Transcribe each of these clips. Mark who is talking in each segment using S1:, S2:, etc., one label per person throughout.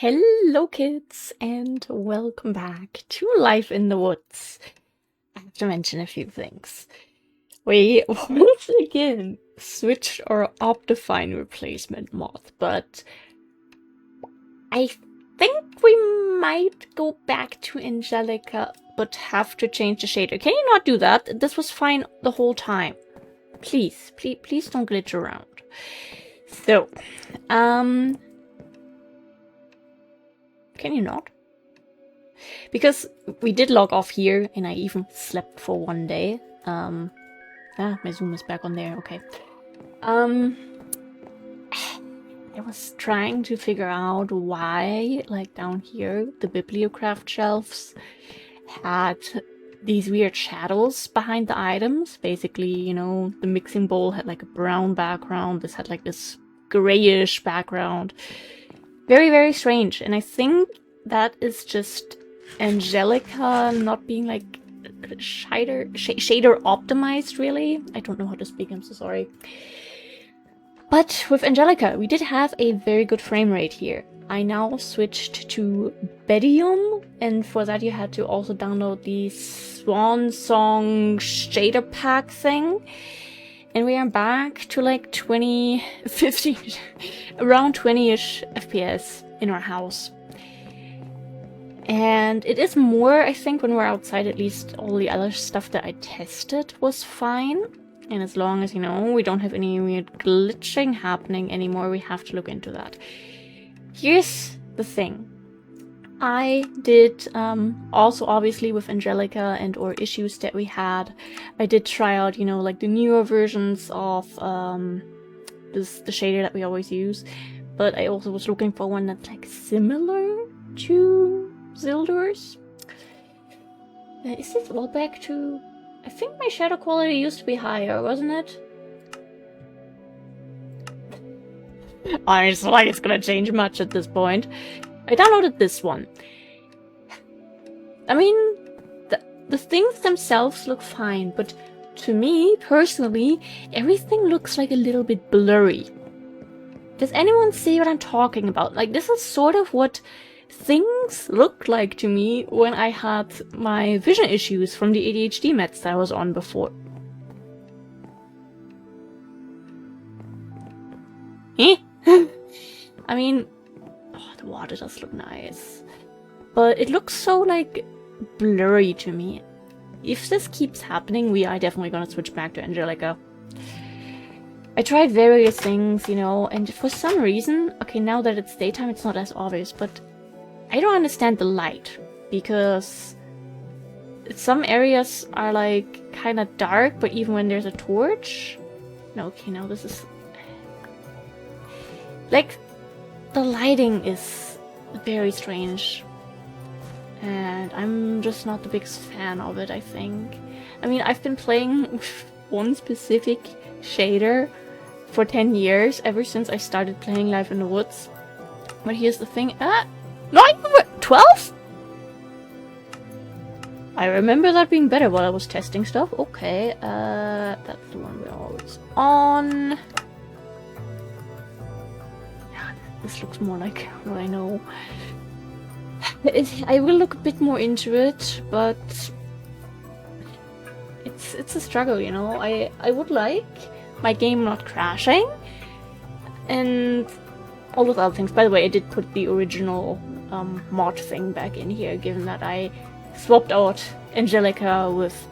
S1: Hello, kids, and welcome back to Life in the Woods. I have to mention a few things. We once again switched our Optifine replacement mod, but I think we might go back to Angelica, but have to change the shader. Can you not do that? This was fine the whole time. Please don't glitch around. So, can you not? Because we did log off here, and I even slept for one day. My zoom is back on there, okay. I was trying to figure out why, like down here, the bibliocraft shelves had these weird shadows behind the items. Basically, you know, the mixing bowl had like a brown background, this had like this grayish background. Very, very strange, and I think that is just Angelica not being like shader optimized, really. I don't know how to speak, I'm so sorry. But with Angelica, we did have a very good frame rate here. I now switched to Bedium, and for that you had to also download the Swan Song shader pack thing. And we are back to like 20, 50, around 20-ish FPS in our house. And it is more, I think, when we're outside. At least all the other stuff that I tested was fine. And as long as, you know, we don't have any weird glitching happening anymore, we have to look into that. Here's the thing. I did, also obviously with Angelica and or issues that we had, I did try out, you know, like the newer versions of the shader that we always use. But I also was looking for one that's like similar to Zildur's. Is this all back to... I think my shadow quality used to be higher, wasn't it? It's not like it's gonna change much at this point. I downloaded this one. I mean, the things themselves look fine, but to me, personally, everything looks like a little bit blurry. Does anyone see what I'm talking about? Like, this is sort of what things looked like to me when I had my vision issues from the ADHD meds that I was on before. I mean, oh, the water does look nice. But it looks so, like, blurry to me. If this keeps happening, we are definitely gonna switch back to Angelica. I tried various things, you know, and for some reason, okay, now that it's daytime, it's not as obvious, but I don't understand the light, because some areas are, like, kind of dark, but even when there's a torch... No, okay, now this is... Like, the lighting is very strange, and I'm just not the biggest fan of it, I think. I mean, I've been playing with one specific shader for 10 years, ever since I started playing Life in the Woods. But here's the thing, no, 12? I remember that being better while I was testing stuff. Okay, that's the one we're always on. Yeah, this looks more like what I know. I will look a bit more into it, but it's a struggle, you know. I would like my game not crashing, and all those other things. By the way, I did put the original mod thing back in here, given that I swapped out Angelica with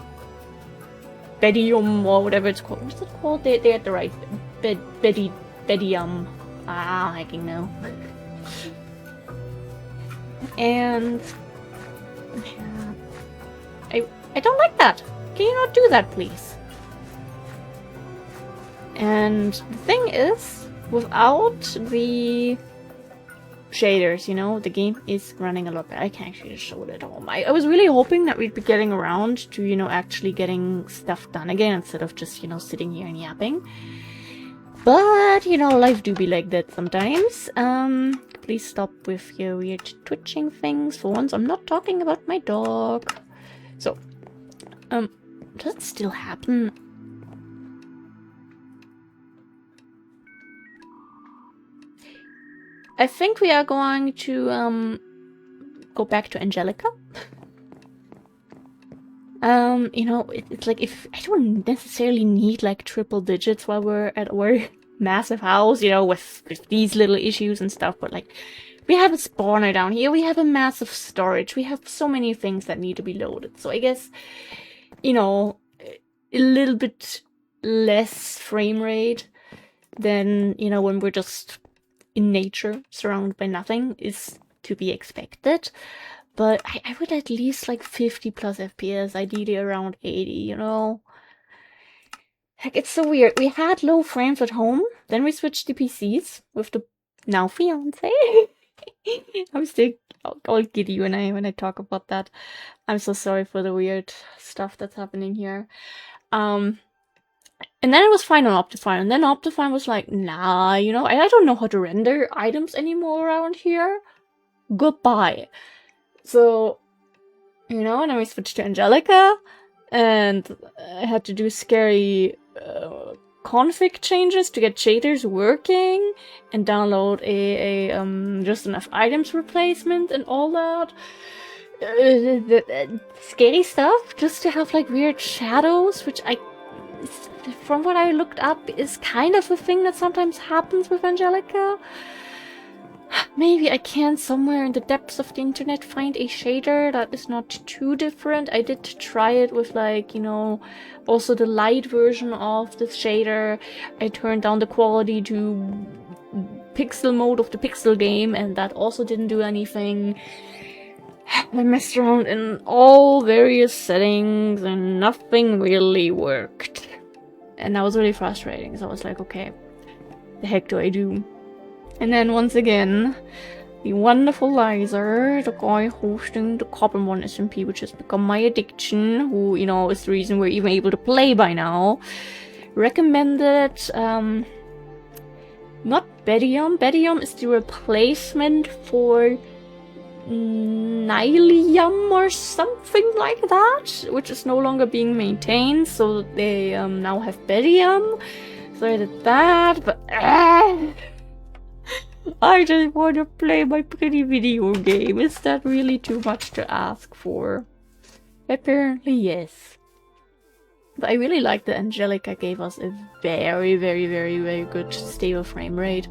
S1: Bedium, or whatever it's called. What's it called? They had the right Bedium. Hacking now. And yeah, I don't like that. Can you not do that, please? And the thing is, without the shaders, you know, the game is running a lot better. I can actually just show it at home. I was really hoping that we'd be getting around to, you know, actually getting stuff done again, instead of just, you know, sitting here and yapping. But, you know, life do be like that sometimes. Please stop with your weird twitching things. For once, I'm not talking about my dog. So, does it still happen? I think we are going to go back to Angelica. You know, it's like, if I don't necessarily need like triple digits while we're at our massive house, you know, with these little issues and stuff, but like, we have a spawner down here, we have a massive storage, we have so many things that need to be loaded. So I guess, you know, a little bit less frame rate than, you know, when we're just in nature, surrounded by nothing, is to be expected. But I would at least like 50 plus FPS, ideally around 80, you know? Heck, it's so weird. We had low frames at home, then we switched to PCs with the now fiance. I'm still all giddy when I talk about that. I'm so sorry for the weird stuff that's happening here. And then it was fine on Optifine, and then Optifine was like, nah, you know, I don't know how to render items anymore around here. Goodbye. So, you know, and then we switched to Angelica, and I had to do scary config changes to get shaders working, and download a just enough items replacement and all that. Scary stuff, just to have like weird shadows, which from what I looked up, is kind of a thing that sometimes happens with Angelica. Maybe I can somewhere in the depths of the internet find a shader that is not too different. I did try it with, like, you know, also the light version of the shader. I turned down the quality to pixel mode of the pixel game, and that also didn't do anything. I messed around in all various settings and nothing really worked. And that was really frustrating, so I was like, okay, the heck do I do? And then once again, the wonderful Razer, the guy hosting the Carbon 1 SMP, which has become my addiction, who, you know, is the reason we're even able to play by now, recommended, not Bedium. Bedium is the replacement for Nylium or something like that, which is no longer being maintained, so they now have Bedium. So I did that, but I just want to play my pretty video game. Is that really too much to ask for? Apparently, yes. But I really like that Angelica gave us a very, very, very, very good stable frame rate.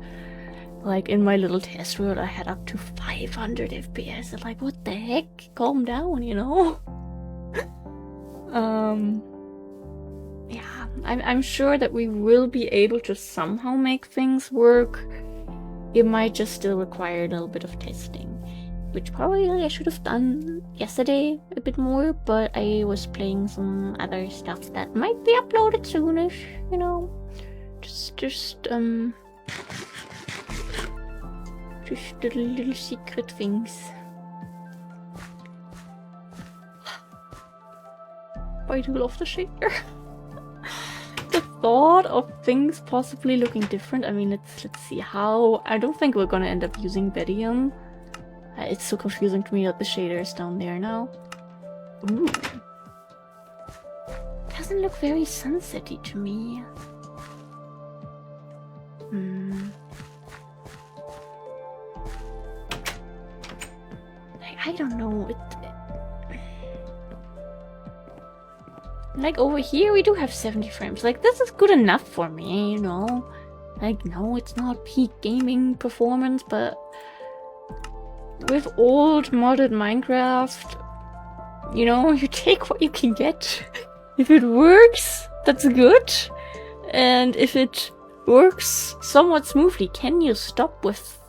S1: Like, in my little test world, I had up to 500 FPS. I'm like, what the heck? Calm down, you know? Yeah, I'm sure that we will be able to somehow make things work. It might just still require a little bit of testing, which probably I should have done yesterday a bit more, but I was playing some other stuff that might be uploaded soonish, you know? Just the little secret things. I do love the shader. The thought of things possibly looking different. I mean, let's see how. I don't think we're gonna end up using Bedium. It's so confusing to me that the shader is down there now. Ooh. Doesn't look very sunsetty to me. I don't know. Like, over here we do have 70 frames. Like, this is good enough for me, you know? Like, no, it's not peak gaming performance, but with old modded Minecraft, you know, you take what you can get. If it works, that's good. And if it works somewhat smoothly, can you stop with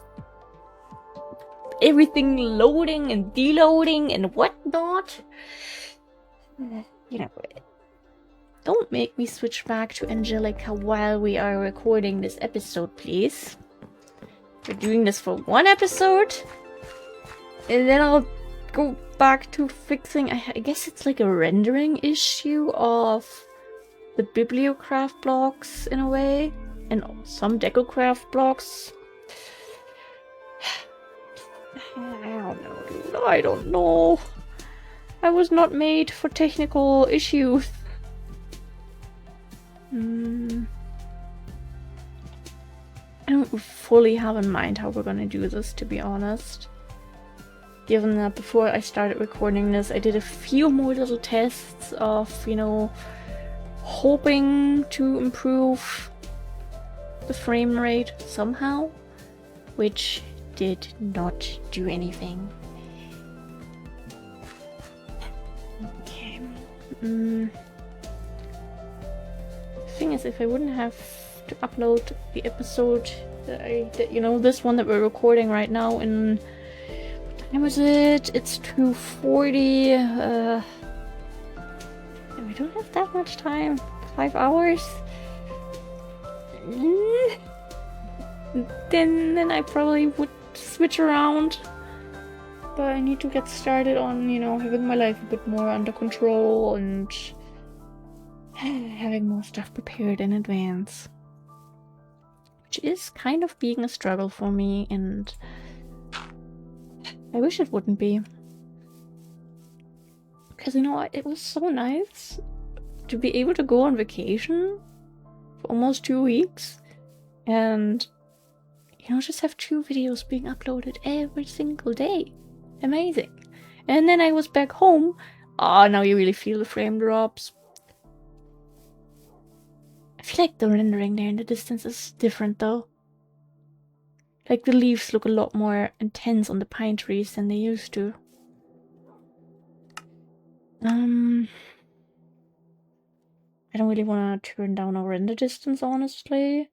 S1: everything loading and deloading and whatnot? You know, don't make me switch back to Angelica while we are recording this episode, please. We're doing this for one episode, and then I'll go back to fixing. I guess it's like a rendering issue of the Bibliocraft blocks in a way, and some DecoCraft blocks. I don't know, dude. I don't know. I was not made for technical issues. I don't fully have in mind how we're gonna do this, to be honest. Given that before I started recording this, I did a few more little tests of, you know, hoping to improve the frame rate somehow, which did not do anything. Okay. The thing is, if I wouldn't have to upload the episode that you know, this one that we're recording right now in, what time is it? It's 2:40. We don't have that much time. 5 hours. Then I probably would switch around. But I need to get started on, you know, having my life a bit more under control and having more stuff prepared in advance. Which is kind of being a struggle for me, and I wish it wouldn't be. Because, you know, it was so nice to be able to go on vacation for almost 2 weeks and, you know, just have 2 videos being uploaded every single day. Amazing. And then I was back home. Oh, now you really feel the frame drops. I feel like the rendering there in the distance is different though. Like the leaves look a lot more intense on the pine trees than they used to. I don't really want to turn down our render distance, honestly.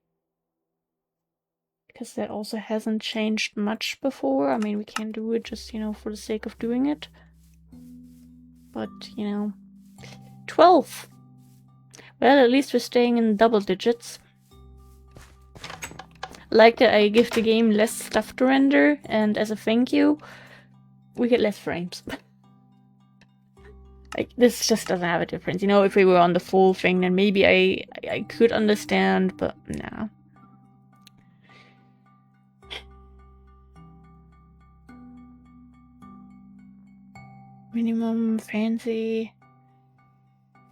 S1: Because that also hasn't changed much before. I mean, we can do it just, you know, for the sake of doing it. But, you know, 12! Well, at least we're staying in double digits. Like that I give the game less stuff to render, and as a thank you, we get less frames. Like, this just doesn't have a difference. You know, if we were on the full thing, then maybe I could understand, but nah. Minimum, fancy.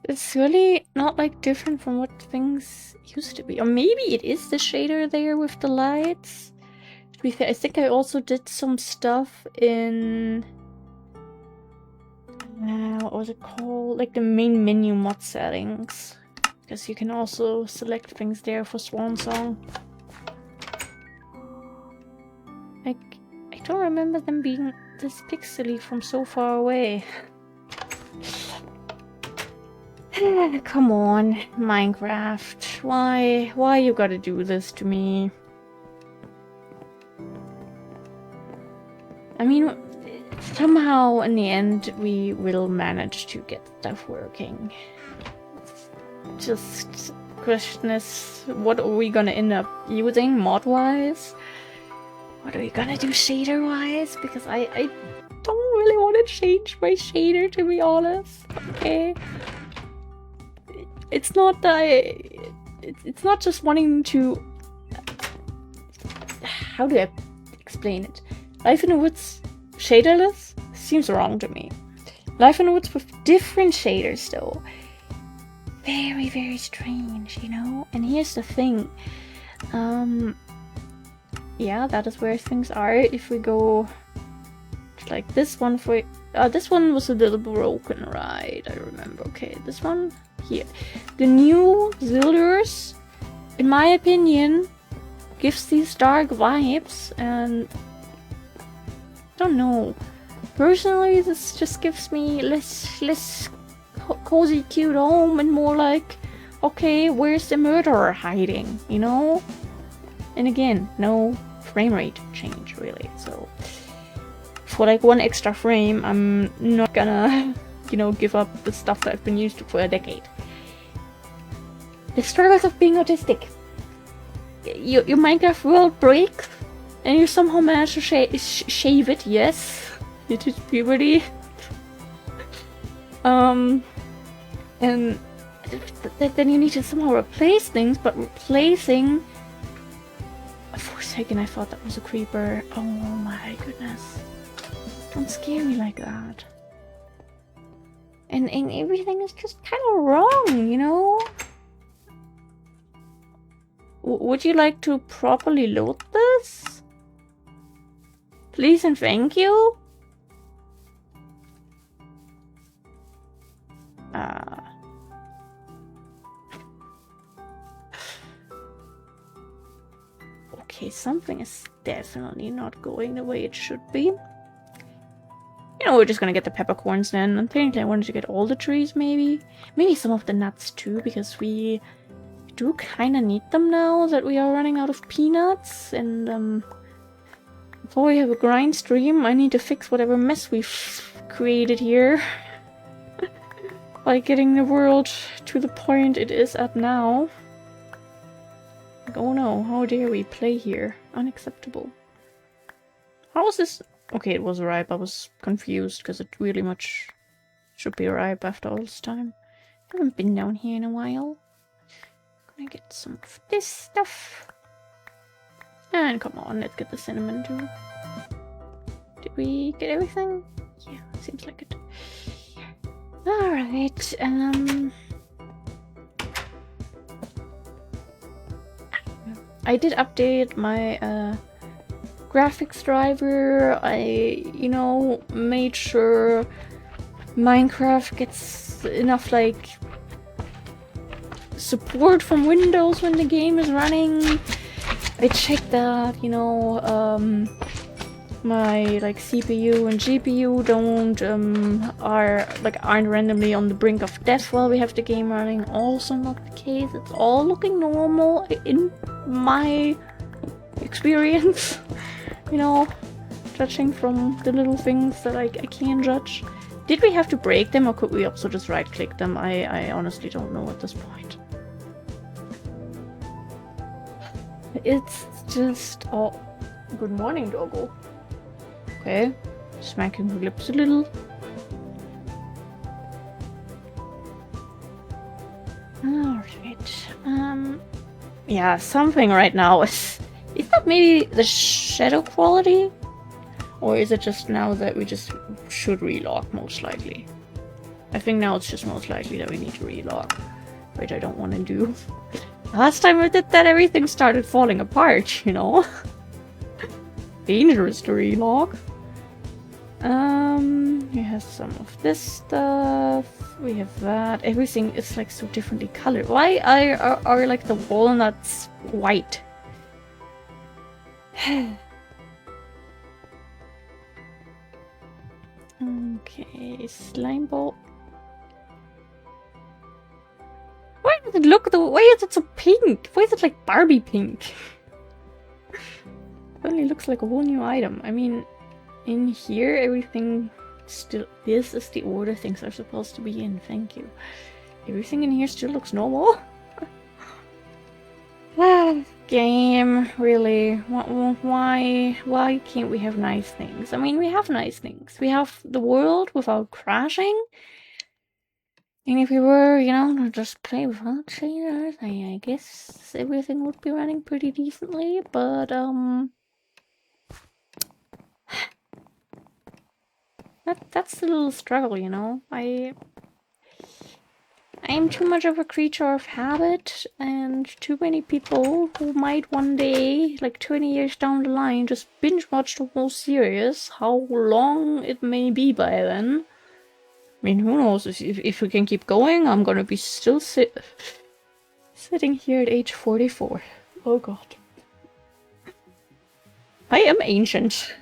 S1: It's really not, like, different from what things used to be. Or maybe it is the shader there with the lights. To be fair, I think I also did some stuff in... what was it called? Like the main menu mod settings. Because you can also select things there for Swan Song. Like, I don't remember them being this pixely from so far away. Come on, Minecraft. Why you gotta do this to me? I mean, somehow in the end we will manage to get stuff working. Just question is, what are we gonna end up using mod-wise? What are we gonna do shader-wise? Because I don't really want to change my shader, to be honest. Okay. It's not that it's not just wanting to... How do I explain it? Life in the Woods shaderless seems wrong to me. Life in the Woods with different shaders though. Very, very strange, you know? And here's the thing. Yeah, that is where things are. If we go to like this one for... this one was a little broken, right? I remember. Okay, this one here. The new Zilders, in my opinion, gives these dark vibes, and I don't know. Personally, this just gives me less cozy, cute home, and more like, okay, where's the murderer hiding? You know? And again, no frame rate change really. So for like 1 extra frame, I'm not gonna, you know, give up the stuff that I've been used to for a decade. The struggles of being autistic. Your Minecraft world breaks, and you somehow manage to shave it. Yes, it is puberty. And then you need to somehow replace things, but replacing... For a second I thought that was a creeper. Oh my goodness. Don't scare me like that. And everything is just kind of wrong, you know? Would you like to properly load this? Please and thank you? Okay, something is definitely not going the way it should be. You know, we're just gonna get the peppercorns then. I'm thinking I wanted to get all the trees, maybe. Maybe some of the nuts too, because we do kind of need them now that we are running out of peanuts. And before we have a grind stream, I need to fix whatever mess we've created here. By getting the world to the point it is at now. Like, oh no, how dare we play here? Unacceptable. How is this? Okay, it was ripe. I was confused because it really much should be ripe after all this time. I haven't been down here in a while. Gonna get some of this stuff. And come on, let's get the cinnamon too. Did we get everything? Yeah, seems like it. Alright, I did update my graphics driver. I, you know, made sure Minecraft gets enough, like, support from Windows when the game is running. I checked that, you know, my like CPU and GPU aren't randomly on the brink of death while we have the game running. Also not the case. It's all looking normal in my experience. You know, judging from the little things that I can judge. Did we have to break them, or could we also just right click them? I honestly don't know at this point. It's just... oh, good morning, doggo. Okay, smacking her lips a little. Alright, yeah, something right now is that maybe the shadow quality? Or is it just now that we just should relog, most likely? I think now it's just most likely that we need to relog, which I don't want to do. Last time I did that, everything started falling apart, you know? Dangerous to relog. We have some of this stuff. We have that. Everything is like so differently colored. Why are like the walnuts white? Okay, slime ball. Why does it look why is it so pink? Why is it like Barbie pink? It only looks like a whole new item. I mean, in here, everything still... this is the order things are supposed to be in. Thank you. Everything in here still looks normal. Game, really. Why can't we have nice things? I mean, we have nice things. We have the world without crashing. And if we were, you know, to just play without shaders, I guess everything would be running pretty decently, but, that's the little struggle, you know? I am too much of a creature of habit, and too many people who might one day, like 20 years down the line, just binge watch the whole series, how long it may be by then. I mean, who knows? If we can keep going, I'm gonna be still sitting here at age 44. Oh god. I am ancient.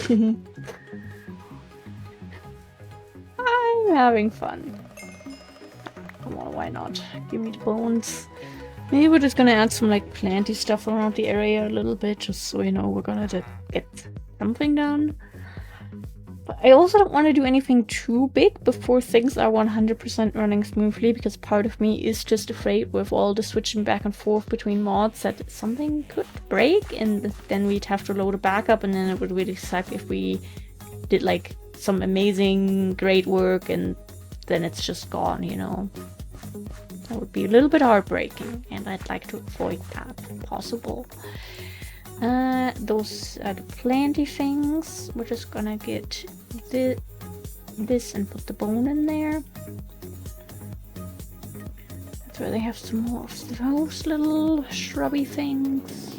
S1: I'm having fun. Come on, why not? Give me the bones. Maybe we're just gonna add some like planty stuff around the area a little bit, just so you know we're gonna get something done. But I also don't want to do anything too big before things are 100% running smoothly, because part of me is just afraid with all the switching back and forth between mods that something could break, and then we'd have to load a backup, and then it would really suck if we did like some amazing, great work and then it's just gone, you know. That would be a little bit heartbreaking, and I'd like to avoid that if possible. Those are the planty things. We're just gonna get this and put the bone in there. That's where they have some more of those little shrubby things.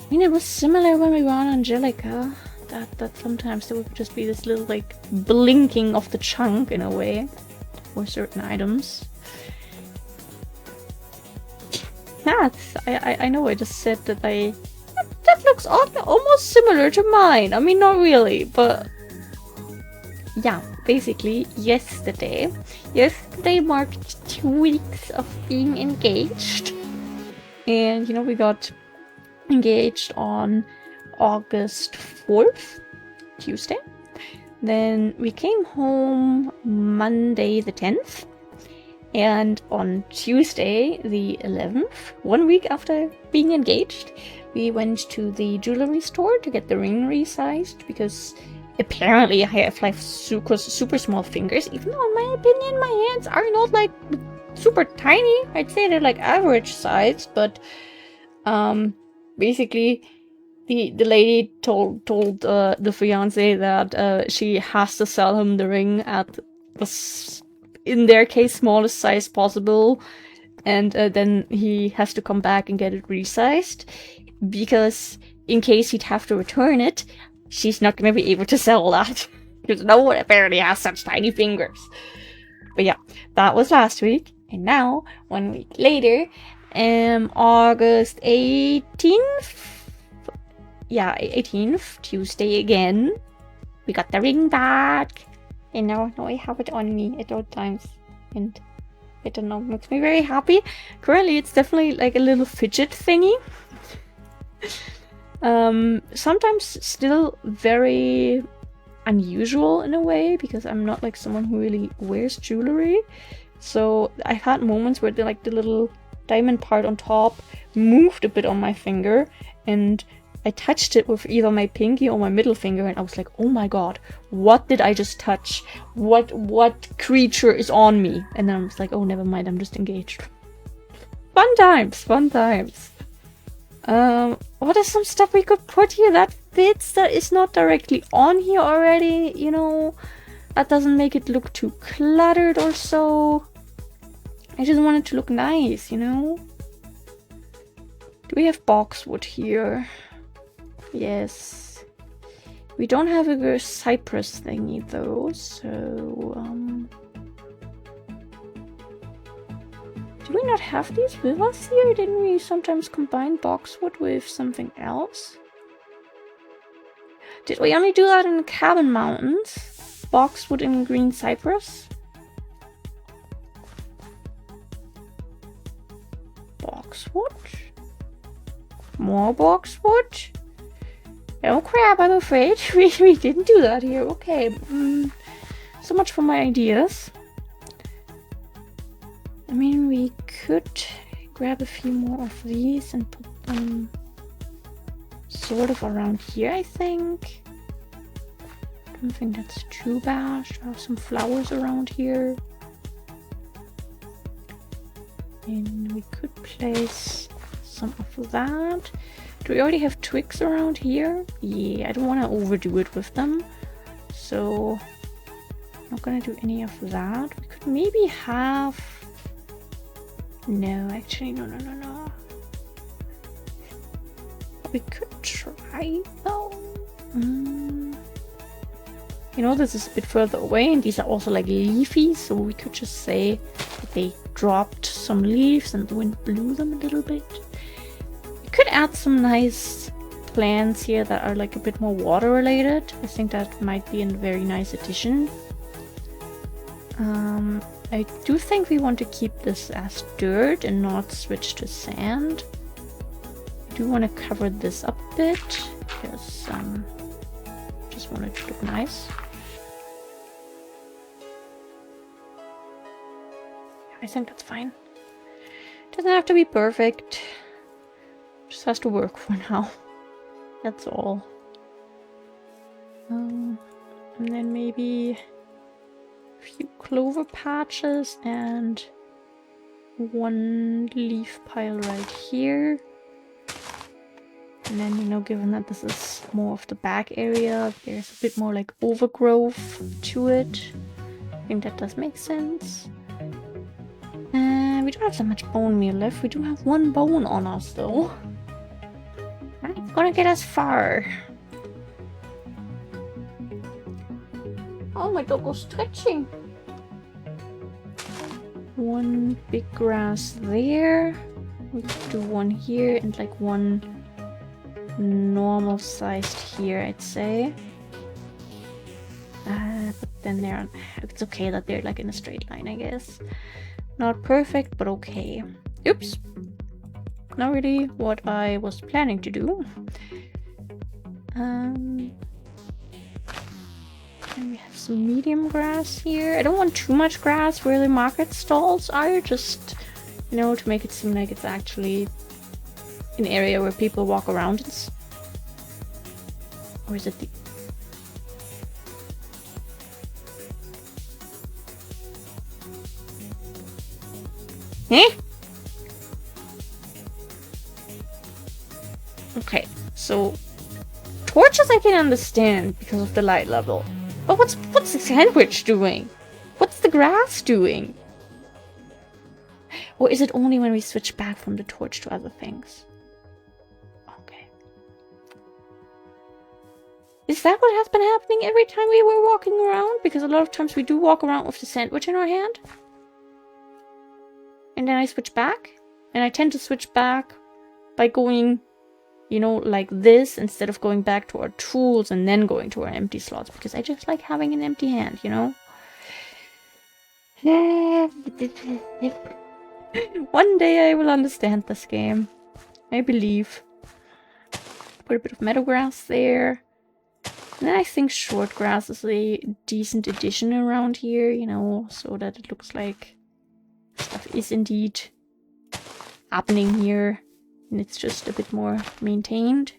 S1: I mean, it was similar when we were on Angelica. That sometimes there would just be this little, like, blinking of the chunk in a way for certain items. Yeah, I know I just said that that looks almost similar to mine. I mean, not really, but yeah, basically yesterday marked 2 weeks of being engaged. And, you know, we got engaged on August 4th, Tuesday. Then we came home Monday the 10th. And on Tuesday the 11th, 1 week after being engaged, we went to the jewelry store to get the ring resized because apparently I have like super small fingers, even though in my opinion my hands are not like super tiny. I'd say they're like average size, but basically the lady told the fiance that she has to sell him the ring at the, in their case, smallest size possible, and then he has to come back and get it resized, because in case he'd have to return it, she's not going to be able to sell that, because no one apparently has such tiny fingers. But yeah, that was last week, and now, 1 week later, August 18th, yeah, 18th, Tuesday again, we got the ring back. And now I have it on me at all times, and I don't know, makes me very happy. Currently it's definitely like a little fidget thingy. Sometimes still very unusual in a way, because I'm not like someone who really wears jewelry. So I've had moments where the little diamond part on top moved a bit on my finger, and I touched it with either my pinky or my middle finger, and I was like, oh my god, what did I just touch? What creature is on me? And then I was like, oh, never mind, I'm just engaged. Fun times, fun times. What is some stuff we could put here that fits, that is not directly on here already, you know? That doesn't make it look too cluttered or so. I just want it to look nice, you know? Do we have boxwood here? Yes. We don't have a cypress thingy though, so do we not have these with us here? Didn't we sometimes combine boxwood with something else? Did we only do that in the Cabin Mountains? Boxwood and green cypress? Boxwood? More boxwood? Oh crap, I'm afraid we didn't do that here. Okay, so much for my ideas. I mean, we could grab a few more of these and put them sort of around here, I think. I don't think that's too bad. I have some flowers around here. And we could place some of that. Do we already have twigs around here? Yeah, I don't want to overdo it with them. So, I'm not gonna do any of that. We could maybe have... No, actually, no. We could try, though. You know, this is a bit further away, and these are also like leafy, so we could just say that they dropped some leaves and the wind blew them a little bit. We could add some nice plants here that are like a bit more water related. I think that might be a very nice addition. I do think we want to keep this as dirt and not switch to sand. I do want to cover this up a bit because just want it to look nice. I think that's fine. Doesn't have to be perfect. Just has to work for now. That's all. And then maybe a few clover patches and one leaf pile right here. And then, you know, given that this is more of the back area, there's a bit more like overgrowth to it. I think that does make sense. We don't have that much bone meal left. We do have 1 bone on us though. That's gonna get us far. Oh, my doggo's stretching. 1 big grass there. We could do 1 here and like 1 normal sized here, I'd say. But then it's okay that they're like in a straight line, I guess. Not perfect, but okay. Oops. Not really what I was planning to do. And we have some medium grass here. I don't want too much grass where the market stalls are, just, you know, to make it seem like it's actually an area where people walk around. Or is it the... Eh? Okay, so torches I can understand because of the light level. But what's the sandwich doing? What's the grass doing? Or is it only when we switch back from the torch to other things? Okay. Is that what has been happening every time we were walking around? Because a lot of times we do walk around with the sandwich in our hand. And then I switch back. And I tend to switch back by going, you know, like this, instead of going back to our tools and then going to our empty slots. Because I just like having an empty hand, you know? One day I will understand this game. I believe. Put a bit of meadow grass there. And then I think short grass is a decent addition around here, you know, so that it looks like stuff is indeed happening here. And it's just a bit more maintained.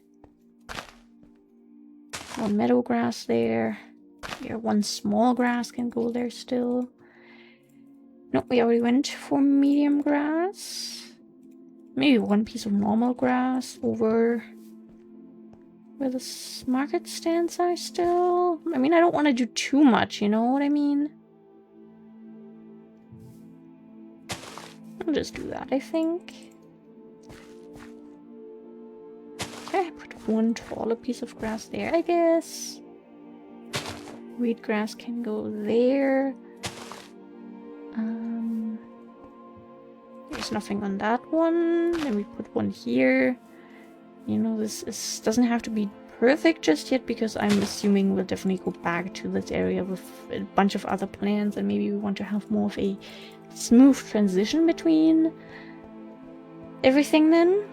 S1: 1 meadow grass there. Here, 1 small grass can go there still. No, we already went for medium grass. Maybe 1 piece of normal grass over where the market stands are still. I mean, I don't want to do too much, you know what I mean? I'll just do that, I think. Okay, I put 1 taller piece of grass there, I guess. Wheat grass can go there. There's nothing on that one. Then we put 1 here. You know, this doesn't have to be perfect just yet, because I'm assuming we'll definitely go back to this area with a bunch of other plants, and maybe we want to have more of a smooth transition between everything then.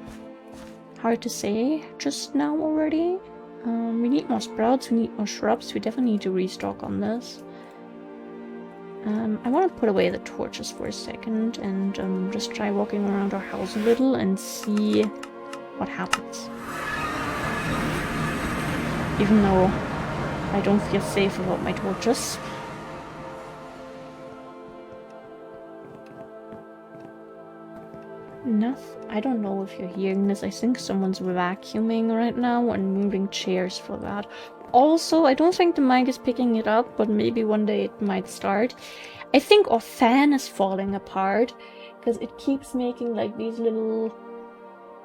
S1: Hard to say just now already. We need more sprouts, we need more shrubs, we definitely need to restock on this. I want to put away the torches for a second and just try walking around our house a little and see what happens. Even though I don't feel safe about my torches. I don't know if you're hearing this. I think someone's vacuuming right now and moving chairs for that. Also, I don't think the mic is picking it up, but maybe one day it might start. I think our fan is falling apart because it keeps making like these little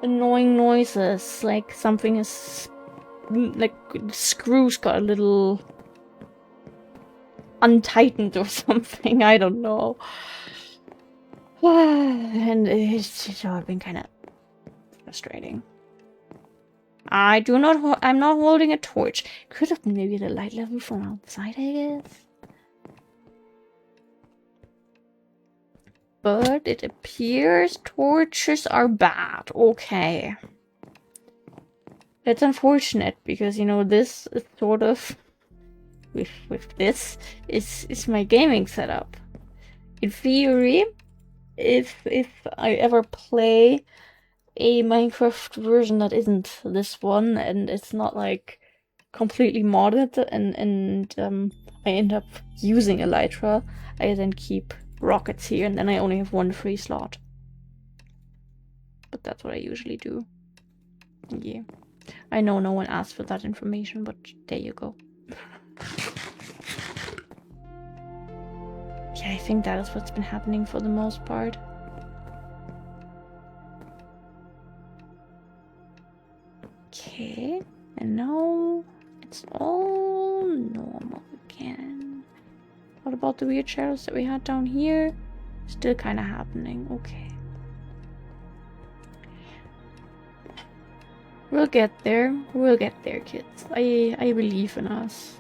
S1: annoying noises, like something is, like the screws got a little untightened or something. I don't know. And it's all been kind of frustrating. I'm not holding a torch. Could have been maybe the light level from outside, I guess. But it appears torches are bad. Okay. That's unfortunate, because, you know, this is sort of... With this is my gaming setup. In theory, if I ever play a Minecraft version that isn't this one, and it's not like completely modded, and I end up using Elytra, I then keep rockets here, and then I only have 1 free slot. But that's what I usually do. Yeah. I know no one asked for that information, but there you go. Yeah, I think that is what's been happening for the most part. Okay, and now it's all normal again. What about the weird shadows that we had down here? Still kind of happening. Okay. We'll get there. We'll get there, kids. I believe in us.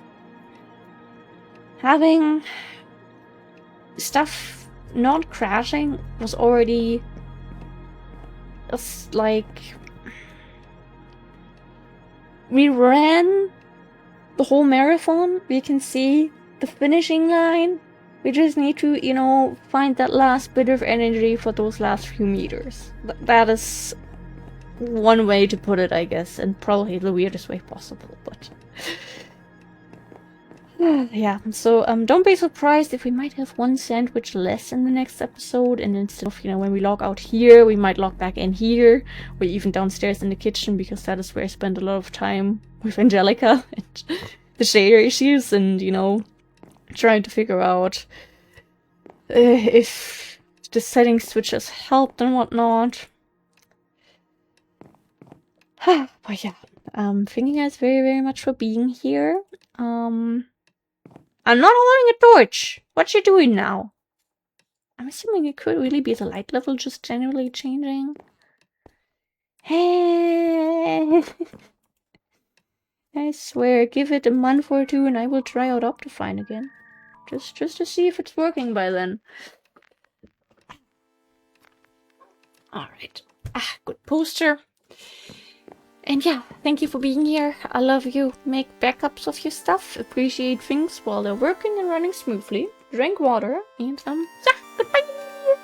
S1: Having stuff not crashing was already like we ran the whole marathon. We can see the finishing line. We just need to, you know, find that last bit of energy for those last few meters. That is one way to put it, I guess, and probably the weirdest way possible, but yeah, so don't be surprised if we might have one sandwich less in the next episode, and instead of, you know, when we log out here, we might log back in here, or even downstairs in the kitchen, because that is where I spend a lot of time with Angelica and the shader issues, and, you know, trying to figure out if the settings switches helped and whatnot. But yeah, thank you guys very, very much for being here. I'm not holding a torch. What you doing now? I'm assuming it could really be the light level just generally changing. Hey, I swear, give it a month or two and I will try out Optifine again. Just to see if it's working by then. Alright. Good poster. And yeah, thank you for being here. I love you. Make backups of your stuff. Appreciate things while they're working and running smoothly. Drink water. And